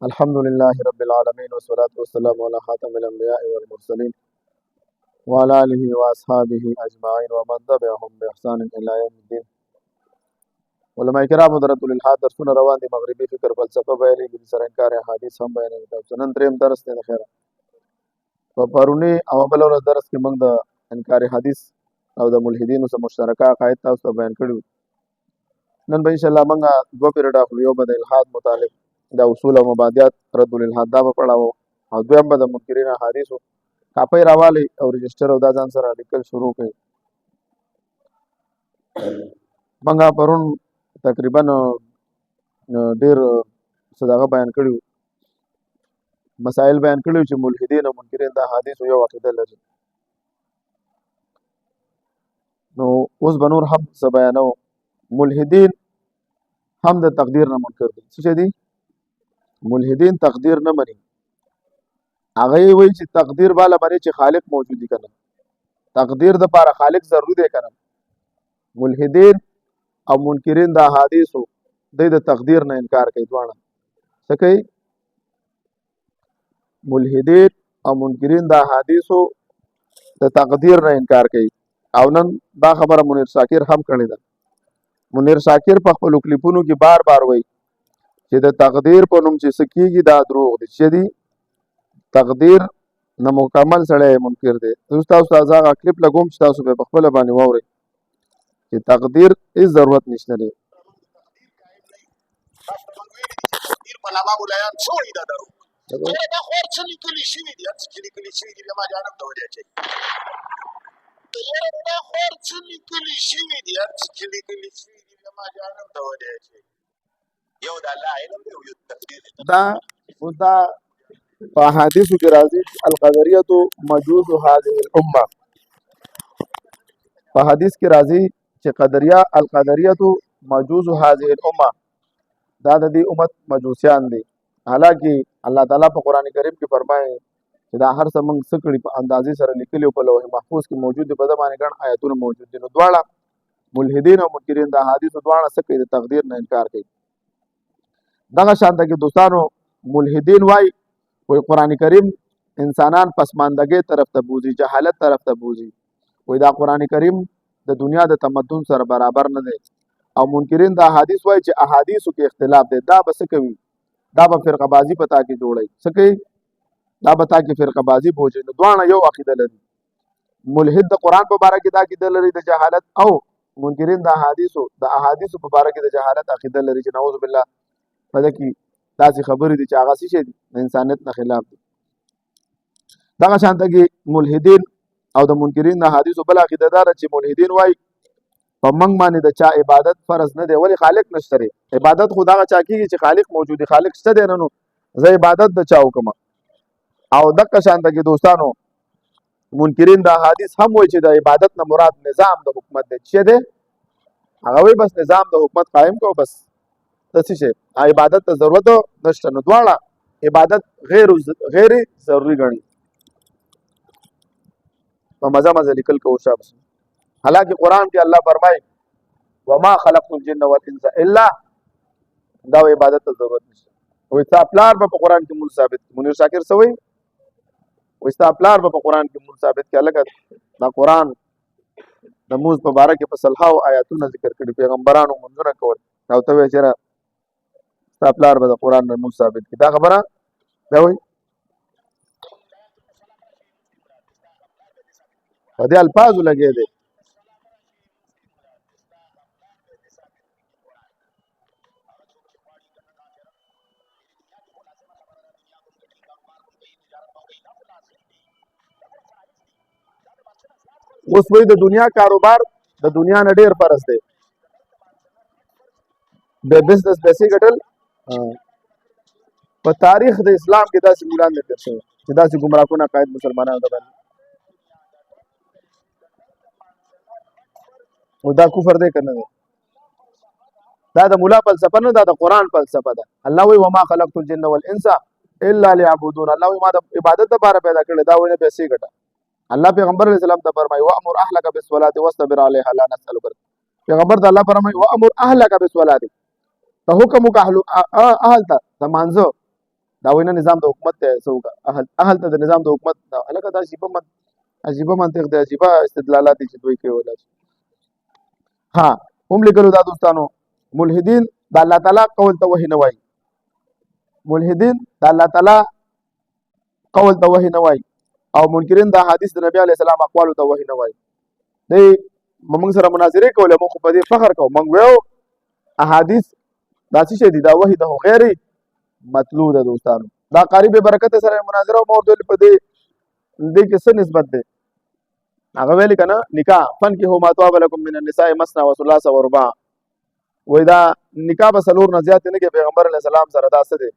الحمد لله رب العالمين والصلاة والسلام على خاتم الأنبياء والمرسلين وعلى آله وأصحابه أجمعين ومن تبعهم بإحسان إلى يوم الدين. علماء کرام درۃ الالحاد درسونه روان دي. مغربي فکر فلسفه بیانېږي، د سرانکار حدیث هم بیانېږي. نن دریم درس دی. خیر په پرونی او بل ورځ درس کې موږ د انکار حدیث او د ملحدینو سره مشترکه عقاید تاسو ته بیان کړو. نن به ان شاء الله موږ دوه پیریډ اخلو. یو به د الحاد متعلق د اصول او مبادئات رد الالحاد دا به پڑھاو، او دویم به د منکرین احادیثو کاپی راوالی او رجسٹر او دا ځان سره لیکل شروع کړي. موږ پرون تقریبا ډیر صداغه بیان کړیو، مسائل بیان کړیو چې ملحدین او منکرین د احادیثو یو عقیده لري. نو اوس به نور هم څه بیانو. ملحدین هم د تقدیر نه منکر دي. څه دي؟ ملحدین تقدیر نه مني. هغه وایي چې تقدیر بالا باندې چې خالق موجود دی کنه، تقدیر د لپاره خالق ضروري دی کنه. ملحدین او منکرین د احادیثو د تقدیر نه انکار کوي. دواړه څه کوي؟ ملحدین او منکرین د احادیثو د تقدیر نه انکار کوي. او نن دا خبره منیر شاکر هم کړې ده. منیر شاکر په خپل کلیپونو کې بار بار وایي چې د تقدیر په نوم چې څه کېږي دا دروغ دي. چې دي تقدیر نه مکمل سړی منکر دی. تاسو هغه کلیپ لګوم چې تاسو په خپل باندې واورئ چې تقدیر هیڅ ضرورت نشته دی. تقدیر په لامه ولایان څوړي دا درو دا خور څه لیکلي شوي دي، هر څه چې لیکلي شوي دي ما جانب ته ولې اچوي. دا خور څه لیکلي شوي دي، هر څه چې لیکلي شوي دي ما جانب ته ولې اچوي. یو د الله علم دی او یو تقدیر دا په احادیثو کې راځي القدریه مجوز هذه الامه. په حدیث کې راځي چې القدریه مجوز هذه الامه، دا د دې امت مجوسیان دي. حالانکه الله تعالی په قران کریم کې فرمایي چې دا هر څه موږ څه کړي په اندازې سره لیکلي په لوح محفوظ کې موجود دي. په زمانه ګڼ آیاتونه موجود دي. نو دواړه ملحدین او منکرین د احادیثو دواړه څه کوي؟ د تقدیر نه انکار کوي. دغه شانته کې دوستانو ملحدین وای قرآن کریم انسانان پسماندګۍ طرف ته بوزي، جهالت طرف ته بوزي. وای دا قرآن کریم د دنیا د تمدن سره برابر نه دی. او منکرین د احادیث وای چې احادیثو کې اختلاف دی. دا به څه کوي؟ دا به فرقه بازی پتا کې جوړي. څه کوي؟ دا به تا کې فرقه بازی بوجي. نو دواړه یو عقیده لري. ملحد د قرآن په باره کې دا عقیده لري د جهالت، او منکرین د احادیثو په باره کې د جهالت عقیده لري چې نعوذ بالله پدې کې داسې خبرې دي چې هغه څه شي د انسانیت نه خلاف دي. دغه شانته کې ملحدین او د منکرین د احادیثو بل عقیده دار چې ملحدین وای په موږ باندې د چا عبادت فرض نه دی. ولی خالق نشته دی. عبادت خدا غا چا کیږي چې خالق موجود دی. خالق شته دی نه، نو زه عبادت د چا وکم. او دغه شانته کې دوستانو منکرین د احادیث هم وای چې د عبادت نه مراد نظام د حکومت دی. چې دی هغه وای بس نظام د حکومت قائم کو، بس څه شي عبادت ته ضرورت نشته. نو دواړه عبادت غیر ضروري ګڼي. په مزه لیکل کو شابه. حالانکه قرآن کې الله فرمایي وما خلقت الجن والانس الا، دا عبادت ته ضرورت نشته. وای تا پلار په قرآن کې مول ثابت. منیر شاکر سوي وای تا پلار په قرآن کې مول ثابت کې الګ دا قرآن د موز په باره کې په صلحاو آیاتونه ذکر کړي. پیغمبرانو منځونه کول او ته وای چې تا پلار به د قرآن نه مول ثابت کې. دا خبره دا وای په دې الفاظو لګي دي. اوس وای د دنیا کاروبار د دنیا نه ډیر فرض دی. د بزنس پیسې ګټل په تاریخ د اسلام کې داسې مولان نه تیر شوی چې داسې ګمراهکونه قائد مسلمانانو ته باندې او دا کفر دی کنه. دا د مولا فلسفه نه، دا د قرآن فلسفه ده. الله وی وما خلقت الجن والانس الا ليعبدون. الله وی ما د عبادت لپاره پیدا کړل، دا وینه پیسې ګټه. الله پیغمبر علیه السلام ته فرمایي وامر اهلک بالصلاه واصبر عليها لا نسالک. پیغمبر ته الله فرمایي وامر اهلک بالصلاه، ته حکم وکړه اهل ته د مانځه دا وینا نظام د حکومت ته څوک اهل ته د نظام د حکومت دا الکه دا عجیبه منطق دی عجیبه استدلالات چې دوی کوي ولا ها هم لیکلو دا دوستانو ملحدین د الله تعالی قول ته وحی نه وایي ملحدین د الله تعالی قول ته وحی نه وایي او منکرین د حدیث د نبی علی السلام اقوال ته وحی نه وایي دی موږ سره مناظره کوله موږ په دې فخر کوو موږ ویو احادیث دا څه دي دا وحی د غیر مطلوب ده دوستانو دا قریب برکت سره مناظره او موضوع په دې کې څه نسبت ده هغه ویل کنه نکاح فن کې هو ما طاب لكم من النساء مثنى وثلاث ورباع وای دا نکاح به سلور نه زیات نه کې پیغمبر علی السلام سره دا څه دي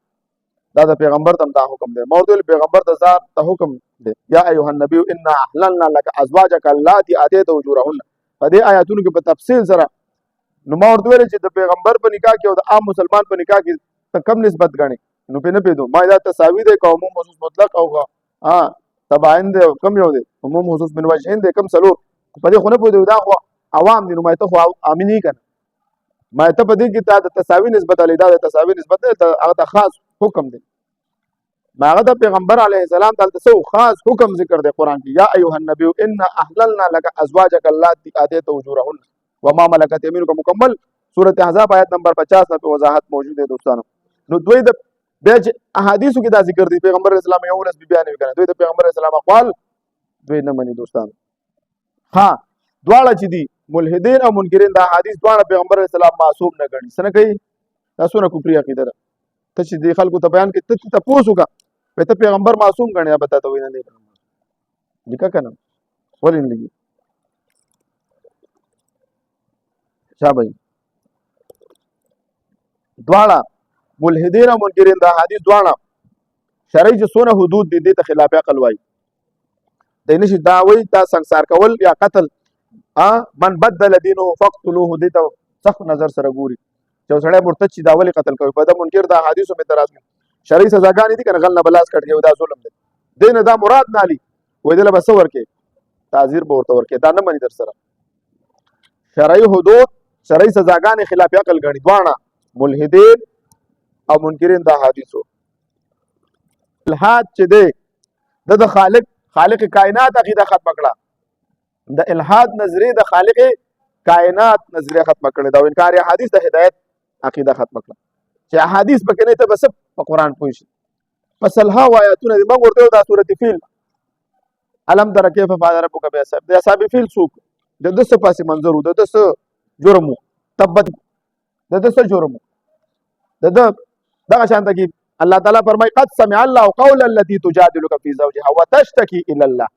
دا د پیغمبر ته دا حکم دی موضوع پیغمبر ته ذات ته حکم دی یا ایها النبی انا احللنا لك ازواجك اللاتي اتيت اجورهن په دې آیاتونو کې په تفصیل سره نو ما ورته ویل چې د پیغمبر په نکاح کې او د عام مسلمان په نکاح کې ته کم نسبت غني نو په نه پیدو ما دا تساوی دی قوم محسوس مطلق او ها تبعین دی کم یو دی عموم خصوص من وجهین دی کم سلور په دې خو نه پوهیدو دا خو عوام دي نو ما ته خو امینی کنه ما ته په دې کې تا د تساوی نسبت علی دا د تساوی نسبت ته هغه خاص حکم دی ما هغه د پیغمبر علیه السلام ته څو خاص حکم ذکر دی قران کې یا ایها النبی ان احللنا لك ازواجك اللاتي اتيت اجورهن وما ملكت يمينك مکمل سورۃ احزاب آیت نمبر 50 په وضاحت موجود ہے دوستانو نو دوی د بیج احادیثو کې دا ذکر دی پیغمبر اسلام یو ولس بیان وکړي دوی د پیغمبر اسلام اقوال دوی نه مني دوستانو ها دواړه چې دي ملحدین او منکرین دا حدیث دواړه پیغمبر اسلام معصوم نه ګڼي څنګه کوي تاسو نه کوپری عقیده ده ته چې د خلکو ته بیان کې ته تاسو کا په ته پیغمبر معصوم ګڼي به تاسو وینئ نه دي کنه ولین لګي شابه دواړه ملحدین او منکرین دا حدیث دواړه شرعي چې څونه حدود دي د خلاف عقل وایي د نشي دا وایي تا سنگسار کول یا قتل من بدل دینه فقتلوه دې ته سخت نظر سره ګوري چې سړی مرتد شي دا ولې قتل کوي په دا منکر دا حدیثو می تراز شرعي سزاګانې دي کنه غل نه بلاس کټ دا ظلم دی دین دا مراد نه علي وای دله بس ورکه تعذير به ورته ورکه دا نه مني در سره شرعي حدود شرعي سزاګانې خلاف عقل غني دواړه ملحدین او منکرین دا حدیثو الحاد چې دی د خالق کائنات عقیده ختم کړه د الحاد نظریه د خالق کائنات نظریه ختم کړه دا انکار حدیث د هدایت عقیده ختم کړه چې احادیث پکې نه ته بس په قران پوي شي پس الها آیاتونه د موږ ورته د سورته فیل علم در کیف فعل ربک بیاصحاب د اصحاب فیل سوق د دسه پاسې منظر د دسه جرم تبت د دسه جرم د دغه شانته کې الله تعالی فرمای قد سمع الله قول التي تجادلك في زوجها وتشتكي الى الله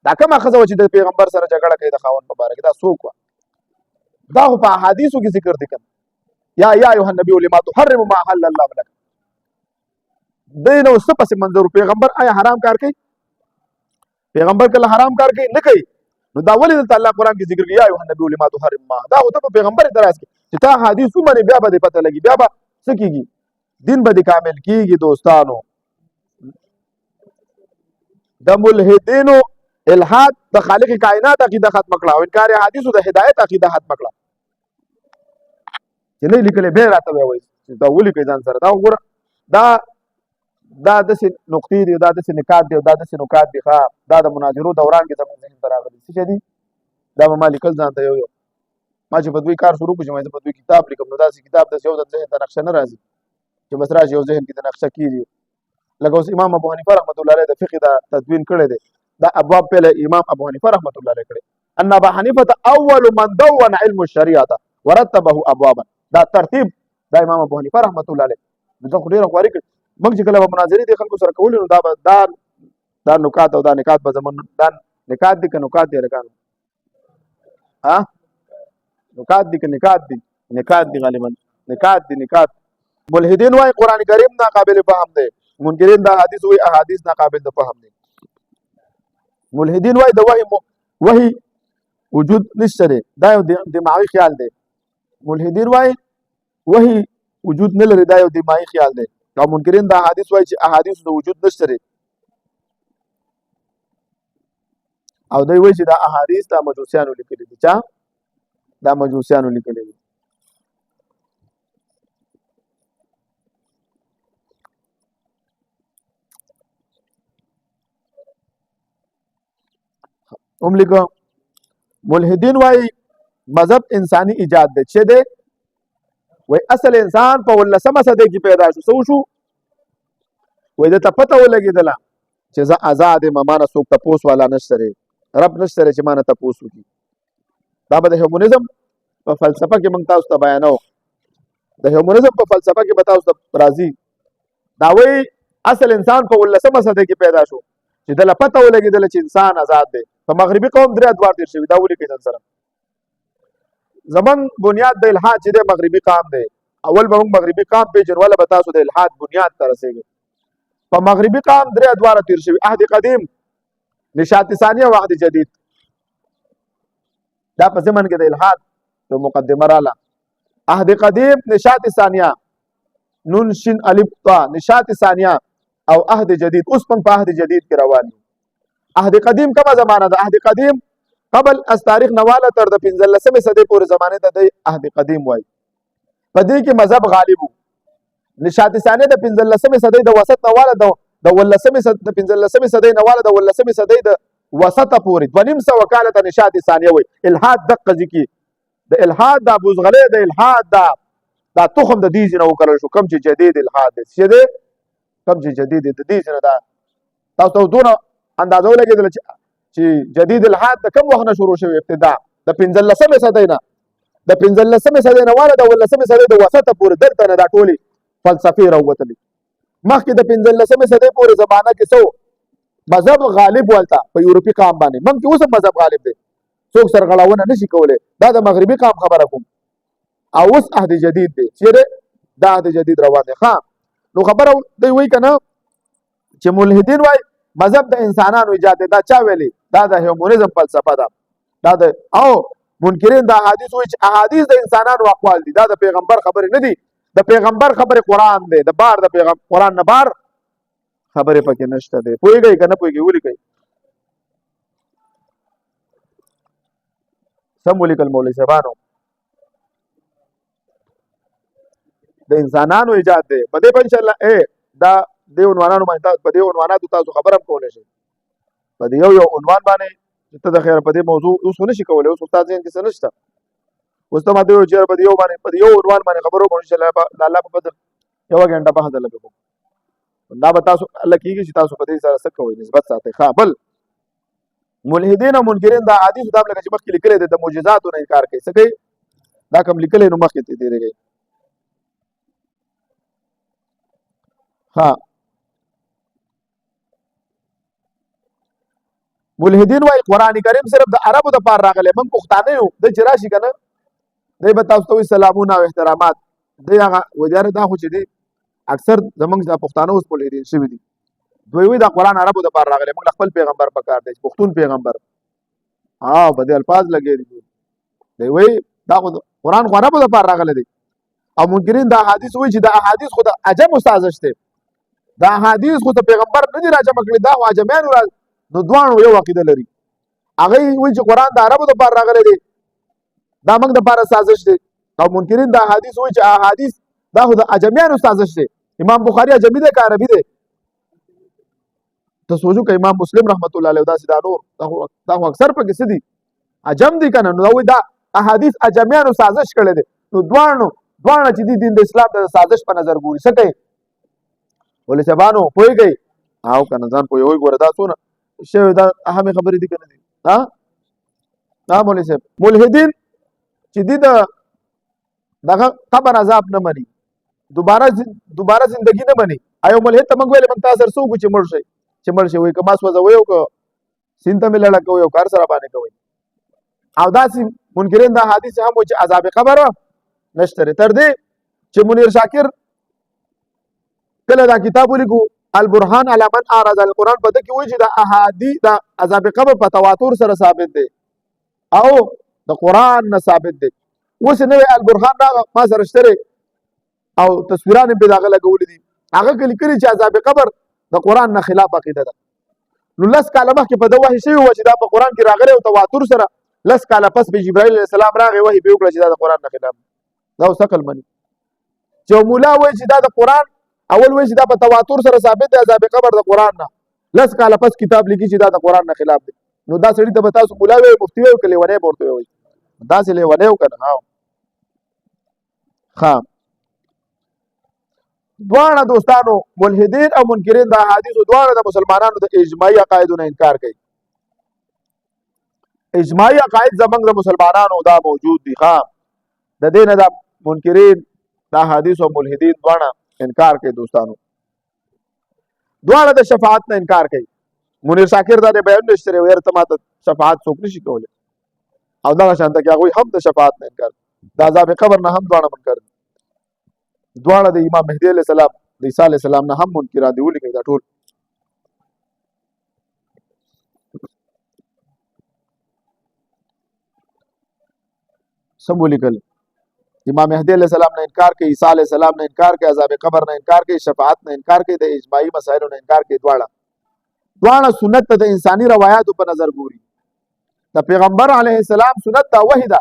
دا کومه خزه چې د پیغمبر سره جګړه کوي د خاوند په باره کې دا څوک دا په احادیثو کې ذکر دي کوم یا ایها النبي لما تحرم ما حل الله لك دینو سپس منظور پیغمبر آیا حرام کار کوي پیغمبر کله حرام کار کوي نه کوي نو دا ولې د الله قران کې ذکر کوي یا ایها النبي لما تحرم ما دا او ته پیغمبر اعتراض کوي چې تا حدیثو باندې بیا به پته لګي بیا به څه کیږي دین به کامل کیږي دوستانو د ملحدینو الحاد د خالق کائنات عقیده ختم کړه او انکار حدیثو د هدایت عقیده ختم کړه چې نه لیکل به راته وایي چې دا ولي کې ځان سره دا وګوره دا د نقطې دی دا د نکات دی دا د نکات دی ښا دا د مناظرو دوران کې زموږ ذهن ته راغلي څه دي دا به مالکل ځان ته یو ما چې په دوی کار شروع کړم چې په دوی کتاب لیکم نو دا کتاب د یو د ذهن ته نقشه نه راځي چې بس راشي یو ذهن کې د نقشه کیږي لکه اوس امام ابو حنیفه رحمۃ اللہ علیہ د فقہ دا تدوین کړی دی دا ابواب په امام ابو حنیفه رحمۃ اللہ علیہ کړی ان ابو حنیفه اول من دون علم الشریعه ورتبه ابوابا دا ترتیب دا امام ابو حنیفه رحمۃ اللہ علیہ دا خو ډیره خواري کړ موږ چې کله مناظرې د خلکو سره کول نو دا نکات او دا نکات په زمون دا نکات دي که نکات دي رکان ها نکات دي که نکات دي غالبا نکات دي نکات ملحدین وايي قران کریم ناقابل فهم دی منکرین دا حدیث وايي احادیث ناقابل د فهم دي ملحدین وايي د وحی وجود نشته دی دا یو دماغي خیال دی ملحدین وايي وحی وجود نه لري دا یو دماغي خیال دی او منکرین دا حدیث وايي چې احادیث د وجود نشته دی او دوی وایي چې دا احادیث د مجوسیانو لیکلي دي چا دا مجوسیانو لیکلي دي هم لیکو ملحدین وای مذهب انسانی ایجاد دی چې دی وای اصل انسان په 19مه صدۍ کې پیدا شو څه وشو وای د ته پته ولګېدله چې زه آزاد یم ما نه څوک تپوس والا نشته دی رب نشته دی چې ما نه تپوس وکړي دا به د هیومنزم په فلسفه کې موږ تاسو ته بیانو د هیومنزم په فلسفه کې به تاسو ته راځي دا وایي اصل انسان په 19مه صدۍ کې پیدا شو چې دله پته ولګېدله چې انسان آزاد دی په مغربي قوم 3 ادوار تېر شوي دا ولیکئ ځان سره زمونږ بنیاد د الحاد چې دی مغربي قام دی اول به موږ مغربي قام پېژنو وله به تاسو د الحاد بنیاد ته رسېږئ په مغربي قام 3 ادواره تېر شوي عهد قدیم نشاط ثانیه او عهد جدید دا په ضمن کې د الحاد یو مقدمه راله عهد قدیم نشاط ثانیه نون شین الف طا نشاط ثانیه او عهد جدید اوس په عهد جدید کې روان دي عهد قدیم کومه زمانه ده عهد قدیم قبل از تاریخ نواله تر د 15مه صدۍ پورې زمانه ته د عهد قدیم وایي په دې کې مذهب غالب وو نشاط ثانیه د 15مه صدۍ د وسط نواله د 15مه صدۍ نواله د 19مه صدۍ د وسط پورې 2.5 وکاله ته نشاط ثانیه وایي الحاد دقه ذکی د الحاد د بوزغلې د الحاد دا تخم د دې ځنه وکړل شو کوم چې جدید الحاد دی چې دی کوم چې جدید د دې ځنه دا تاسو دونه اندازو لګیدل چې جدید الحاد د کوم وخت نه شروع شوی ابتدا د 15مه صدۍ نه د 15مه صدۍ نه واله د 19مه صدۍ د وسط پورې دلته نه دا ټولي فلسفي راوتلي مخکې د 15مه صدۍ پورې زمانہ کې څو مذهب غالب ولته په یورپی قام باندې موږ اوس مذهب غالب دی څوک سرغړاونه نشي کولای دا د مغربي قام خبره کوم او اوس عهد جدید دی چیرې دا عهد جدید روان دی ښه نو خبره دی وایي که نه چې ملحدین وایي مذهب د انسانانو ایجاد دی دا چا ویلي دا د هیومنزم فلسفه ده دا د او منکرین د احادیث وایي چې احادیث د انسانانو اقوال دي دا د پیغمبر خبرې نه دي د پیغمبر خبرې قرآن دی د بار د پیغمبر قرآن نه بار خبرې پکې نشته دی پوهېږئ که نه پوهېږئ ولیکئ سم ولیکل مولوي صاحبانو د انسانانو ایجاد دی په دې په انشاءالله دا دې عنوانانو باندې په دې عنواناتو تاسو خبره هم کولی شئ په دې یو عنوان باندې چې ته د خیر په دې موضوع اوس نشي کولی اوس استاد ذهن کې څه نشته اوس ته ما ته وویل چې په دې یو باندې په دې یو عنوان باندې خبرې وکړو انشاءالله د الله په فضل 1 غنټه بحث درله کوو دا به تاسو الله کېږي چې تاسو په دې سره څه کوئ نسبت ساتئ ښه بل ملحدین او منکرین د احادیثو دا لکه چې مخکې لیکلی دی د معجزاتو نه انکار کوي څه کوي دا کوم لیکلی نو مخکې تېرېږئ ها ملحدین وایي قرآن کریم صرف د عربو دپاره راغلی موږ پښتانه یو دی چې راشي که نه دی به تاسو ته وایي سلامونه او احترامات دی هغه وایي یاره دا خو چې دی اکثر زمونږ د پښتانه اوس ملحدین شوي دي دوی وایي دا قرآن عربو دپاره راغلی موږ له خپل پیغمبر په کار دی پښتون پیغمبر په دې الفاظ لګېدي دی وایي دا خو قرآن خو عربو دپاره راغلی دی او منکرین د احادیث وایي چې د احادیث خو د عجمو سازش دی دا احادیث خو د پیغمبر نه دي راجمع کړي دا خو عجمیانو نو دواړو یو عقیده لري هغوی وایي چې قرآن د عربو دپاره راغلی دی دا موږ دپاره سازش دی او منکرین د احادیث وایي چې احادیث دا خو د عجمیانو سازش دی امام بخاري عجمي دی که عربي دی ته سوچو که امام مسلم رحمت الله علیه داسې دا نور دا خو اکثر پکې څه دي عجم دي که نه نو دا وایي دا احادیث عجمیانو سازش کړی دی نو دواړه چې دي دین د اسلام د سازش په نظر ګوري څه کوي مولوي صاحبانو پوهېږئ او که نه ځان پوهېږئ ګوره دا څونه شوی دا اهمې خبرې دي که نه دي مولوي صاحب ملحدین چې دي د دغه قبر عذاب نه مني دوباره زندگی نه مني ایو ملحد ته موږ ویلې موږ تاسو سره څه وکړو چې مړ شئ وایي که ما سوځوئ او که سیند ته مې لړه کوئ او کار سره باندې کوئ او داسې منکرین د احادیث هم وایي چې عذاب قبر نشته دی تر دې چې منیر شاکر کله دا کتاب ولیکو البرهان علی من اعرض عن القرآن په ده کې وایي چې د احادیث د عذاب قبر په تواتر سره ثابت دی او د قرآن نه ثابت دی اوس نوی البرهان راغه ما سره شته او تصویران یې پرې د هغه لګولي دي هغه کې لیکلي چې عذاب قبر د قرآن نه خلاف عقیده ده نو 10 کاله مخکې په ده وحي شوي وه چې دا په قرآن کې راغلی او تواتر سره 10 کاله پس به جبرائیل علیه السلام راغی وحي به وکړه چې دا د قرآن نه خلاف دا اوس عقل مني چې مولا وایي چې دا د قرآن اول وایي چې دا په تواتر سره ثابت دی عذاب قبر د قرآن نه 10 کاله پس کتاب لیکي چې دا د قرآن نه خلاف دی نو دا سړي ته به تاسو مولا وایئ مفتي وایئ که لیونی به ورته وایئ داسې لیونی و که نه ښه دواړه دوستانو ملحدین او منکرین د احادیثو دواړه د مسلمانانو د اجماعي عقایدو نه انکار کوي اجماعي عقاید زمونږ د مسلمانانو دا موجود دي ښه د دې نه د منکرین د احادیثو او ملحدین دواړه انکار کوي دوستانو دواړه د شفاعت نه انکار کوي منیر شاکر دا د بیان نشته لري ویره ته ماته شفاعت څوک نشي کولی او دغه شان ته کې هغوی هم د شفاعت نه انکار د عذاب قبر نه هم دواړه منکر دي دواړه د امام مهدي علیه السلام د عیسی علیه السلام نه هم منکران دي ولیکئ دا ټول سم ولیکل امام مهدي علیه السلام نه انکار کوي عیسی علیه السلام نه انکار کوي عذاب قبر نه انکار کوي شفاعت نه انکار کوي د اجماعي مسایلو نه انکار کوي دواړه سنت ته د انساني روایاتو په نظر ګوري د پیغمبر علیه السلام سنت دا وحی ده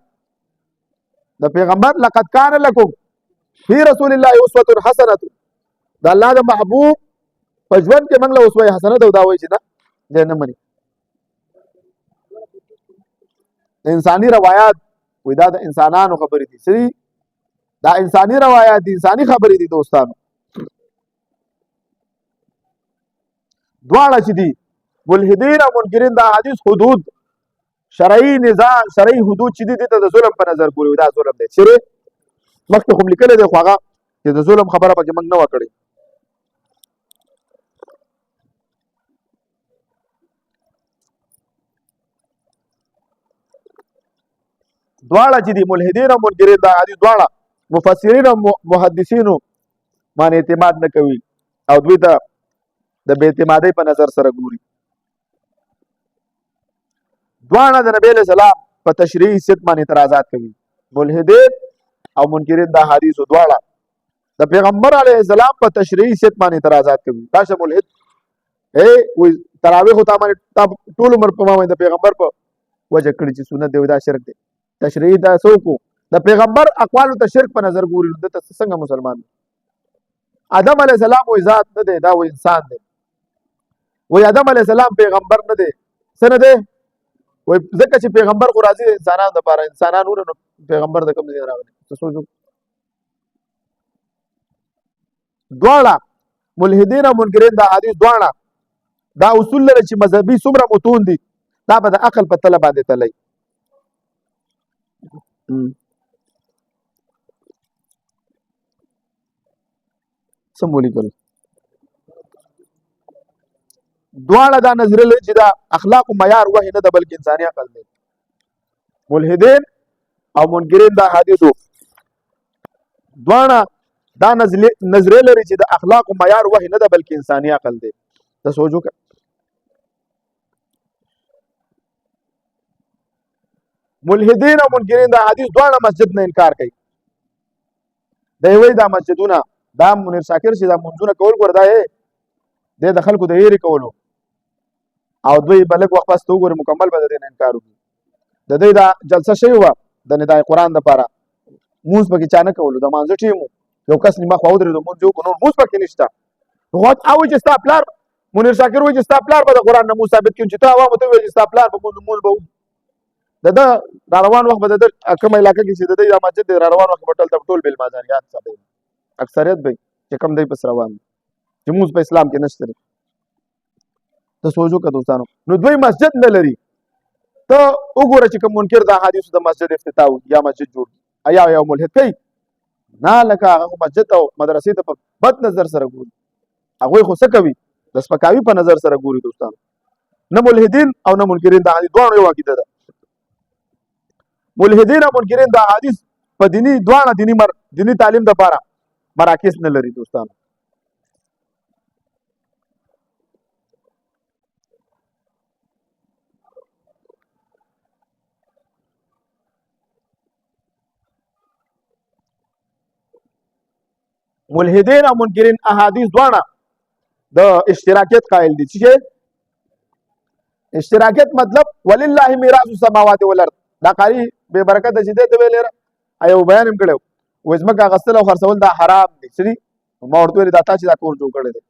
د پیغمبر لقد کان لکم فی رسول الله اسوه حسنه د الله د محبوب په ژوند کې موږ له اسوه حسنه ده دا وایي چې نه دی نه مني انساني روایات وای دا د انسانانو خبرې دي سری دا انساني روایات دي انساني خبرې دي دوستانو دواړه چې دي ملحدین او منکرین دا حدیث حدود شرعي نظام شرعي حدود چې دي ته د ظلم په نظر ګوري دا ظلم دی چیرې مخکې خو لیکلی دی خو هغه چې د ظلم خبره پکې موږ نه وه کړې دواړه چې دي ملحدین او منکرین دا حدیث دواړه مفسرین او محدثینو باندې اعتماد نه کوي او دوی ته د بې اعتمادۍ په نظر سره ګوري دواړه د نبی علیه السلام په تشریعي صدق باندې اعتراضات کوي ملحدین او منکرین دا حدیثو دواړه د پیغمبر علیه السلام په تشریعي صدق باندې اعتراضات کوي تاسو ملحد وایي تراویح خو تا باندې ټول عمر په ما باندې د پیغمبر په وجه کړي چې سنت دی دا شرک دی تشریعي دا څوک د پیغمبر اقوالو ته شرک په نظر ګوري نو دته څنګه مسلمان دی آدم علیه السلام وایي ذات نه دی دا وایي انسان دی وایي آدم علیه السلام پیغمبر نه دی څه نه دی وایي ځکه چې پیغمبر خو راځي انسانانو دپاره انسانان ونه نو پیغمبر د کوم ځای راغلی څه سوچو دواړه ملحدین او منکرین دا حدیث دواړه دا اصول لري چې مذهبي څومره متون دي دا به د عقل په تله باندې تللی سم ولیکل دواړه دا نظریه لري چې دا اخلاق معیار وحی نه ده بلکې انساني عقل دی ملحدین او منکرین دا حدیثو دواړه دا نظریه لري چې د اخلاق معیار وحی نه ده بلکې انساني عقل دی ته سوچ وکړه ملحدین او منکرین دا حدیث دواړه مسجد نه انکار کوي دی وایي دا مسجدونه دا منیر شاکر چې دا منځونه کول ګوره دا دی د خلکو د هیرې کولو او دوی به لږ وخت پس ته وګورې مکمل به د دې نه انکار وکړي د دوی دا جلسه شوې وه د ندای قرآن دپاره مونځ پکې چا نه کولو د مانځه ټیم یو کس نیمه خوا ودرېدو مونځ یې وکړو نور مونځ پکې نشته او چې ستا پلار منیر شاکر وایي چې ستا پلار به د قرآن نه مونځ ثابت کړي چې ته عوامو ته ووایې چې ستا پلار به مونځ به د ده را روان وخت به د ده کومه علاقه کې چې د دوی دا مسجد دی را روان وخت به ټول بېلمازاریان ثابت اکثریت به چې کوم دی پس روان دي چې مونځ په اسلام کې نشته دی ته سوچ وکړه دوستانو نو دوی مسجد نه لري ته وګوره چې کوم منکر د احادیثو د مسجد افتتاح یا مسجد جوړ یا یو ملحد کوي نه لکه هغه مسجد او مدرسې ته په بد نظر سره ګوري هغوی خو څه کوي د سپکاوي په نظر سره ګوري دوستانو نه ملحدین او نه منکرین د احادیث دواړو یو عقیده ده ملحدین او منکرین د احادیث په دواړه دیني تعلیم دپاره مراکز نه لري دوستانو ملحدین او منکرین احادیث دواړه د اشتراکیت قائل دي چې اشتراکیت مطلب ولله میراث السماوات والارض دا قاری به برکت چې دې ته ویل ایو بیان هم کړو وځمکه غسل او خرڅول دا حرام دي سړي ما ورته ویل دا تا چې دا کور جوړ کړی دی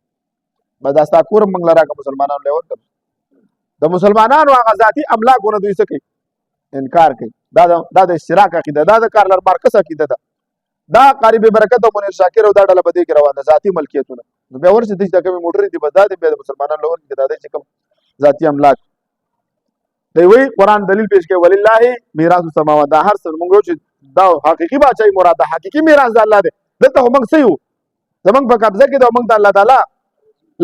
بس دا ستا کور موږ لراکه مسلمانانو له ورکړ د مسلمانانو هغه ذاتي املاکونه دوی څه کوي انکار کوي دا د اشتراک عقیده دا د کارل مارکس عقیده ده دا قاری به برکت او منیر شاکر او دا ډله بده کې روان ده ذاتي ملکیتونه نو بیا ورسې د کومې موټرې دي بدا دي د مسلمانانو لور کې دا چې کوم ذاتي املاک دی وی قران دلیل پیش کوي ولله میراث السماوات دا هر څه موږ چې دا حقيقي بچای مراد حقيقي میراث د الله دی دلته موږ سيو زمونږ په قبضه کې د موږ د الله تعالی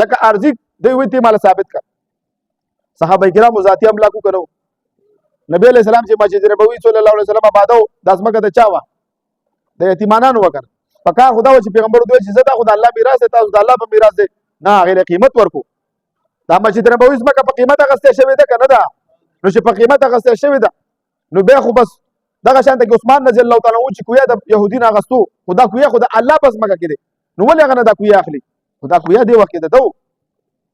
لکه ارزي دی وی ته مال ثابت کړ صحابه کرام ذاتي املاکو کړو نبی علیہ السلام چې مسجد نبوي صلی الله علیه وسلم آبادو د ازمکه د چا وا د یتیمانانو وکړ پکار خدا و چې پیغمبر دوی چې زدا خدای الله میراث ته تاسو د الله په میراث دی نه غیر قیمت ورکو دا مسجد نبوي ازمکه په قیمت غسته شوی ده کنه دا نو چې په قیمت غسته شوی ده نو به خو بس دغه شان ته عثمان رضی الله تعالی عنہ چې کویا د يهودین غستو خدا کویا خدا الله پس مکه کړي نو ولې غنه دا کویا اخلي خدا کویا دی وخت ده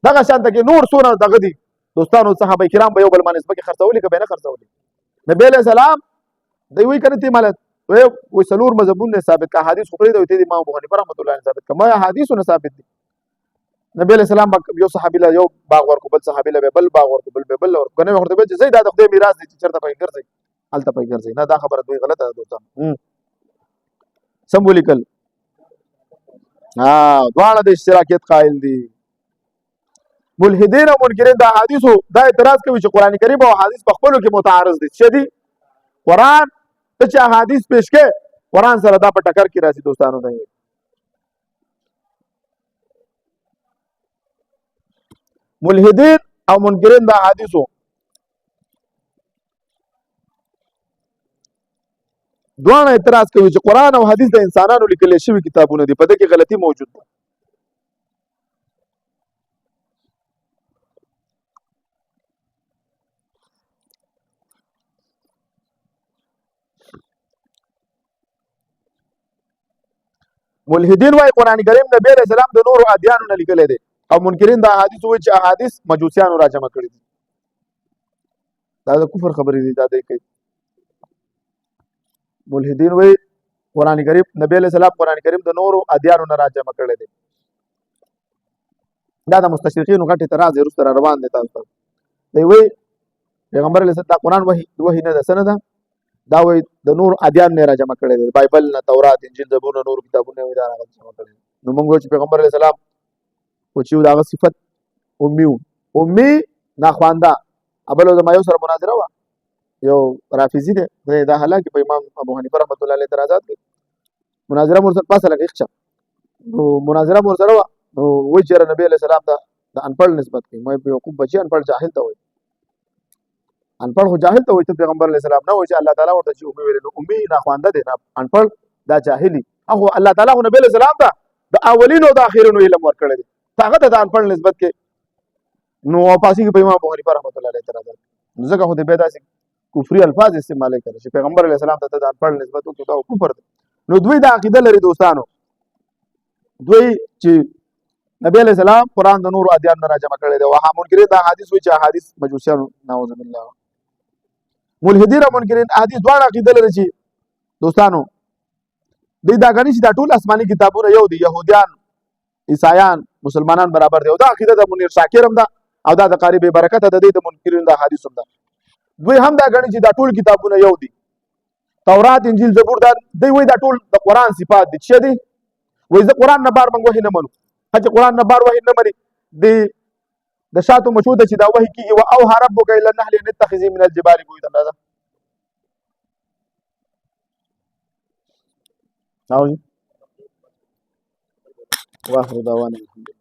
دغه شان ته نور سونه دغه دي دوستانو صحابه کرام به یو بل باندې سبق خرڅولې کبه نه خرڅولې نبی علیہ السلام دوی وی کنه تی مالت وی سلور مذهبون ثابت کا حدیث خبرې دوی ته امام ابو حنیفه رحمۃ اللہ علیہ ثابت کما حدیثونه ثابت دي نبی علیہ السلام یو صحابي له یو باغ ورکو بل صحابي له بل باغ ورکو بل ورکو کنه ورته بل چې زید د خدای میراث دي چې چرته پای ګرځي الته پای ګرځي نه دا خبره دوی غلطه ده دوستان سمبولیکل دواړه د اشتراکیت قائل دي ملحدین او منکرین دا حدیثو دا اعتراض کوي چې قران کریم او حدیث په خپلو کې متعارض دي چې دي قران ته چې حدیث پیش کې قران سره دا په ټکر کې راځي دوستانو دی ملحدین او منکرین دا حدیثو دوه اعتراض کوي چې قران او حدیث د انسانانو لیکل شوی کتابونه دي په دې کې غلطي موجود ده ملحدین وايي قران کریم نبی علیہ السلام د نورو ادیانو نه لیکل دي او منکرین دا احادیث وایي چې احادیث مجوسیانو را جمع کړي دي دا د کفر خبرې دي دا دی کوي ملحدین وايي قران کریم نبی علیہ السلام قران کریم د نورو ادیانو نه را جمع کړي دي دا د مستشرقین غټ اعتراض ورسره روان دي تاسو دی وایي پیغمبر علیہ السلام قران وحی نه ده سند دا وایي د نور ادیان نه را جمع کړي دي بایبل نه تورات انجیل زبور نه نور کتابونه وی دا را جمع کړي نو موږ چې پیغمبر علیہ السلام او چې دا صفت امي ناخوانده ابل زما یو سره مناظره وا یو رافضی دی دا حالکه په امام ابو حنیفه رحمۃ اللہ علیہ اعتراضات کوي مناظره مرسل پاسه لګی ښه نو مناظره مرسره وا نو وی چې نبی علیہ السلام ته د انپړ نسبت کوي مې په یعقوب بچی انپړ جاهل ته وي انپړ خو جاهل ته وي ته پیغمبر علیہ السلام نه وي چې الله تعالی ورته چې امي ویل نو امي ناخوانده دي انپړ دا جاهلی هغه الله تعالی خو نبی علیہ السلام ته د اولین او د اخرین علم ورکړی دی هغه ته د انپړ نسبت کې نو پاسي کې په امام ابو حنیفه رحمۃ اللہ علیہ اعتراض نو ځکه خو د بيدا سي کفري الفاظ استعمال کړي چې پیغمبر علیہ السلام ته د انپړ نسبت او دا کفر دی نو دوی د عقیده لري دوستانو دوی چې نبی علیہ السلام قران د نور ادیان نه جمع کړي دی وها منکرین دا حدیث وی چې حدیث مجوسیان نعوذ بالله ملحدین او منکرین حدیث دواړه عقیده لري چې دوستانو دوی دا غني چې دا ټول آسماني کتابونه یو دي يهوديان عیسایان مسلمانان برابر دي او دا عقیده د منیر شاکر هم ده او دا د قاری به برکت ده د منکرین دا حدیث هم ده دوی هم دا غني چې دا ټول کتابونه یو دي تورات انجیل زبور دا دوی وایي دا ټول د قران صفات دي چې دي وایي د قران نه بار موږ نه منو چې قران نه بار وحی نه مني د شاتو مشهود چې دا وحی کیږي او اوها ربک الى النحل ان اتخذي من الجبال بيوتا واخر دعوانا الحمد لله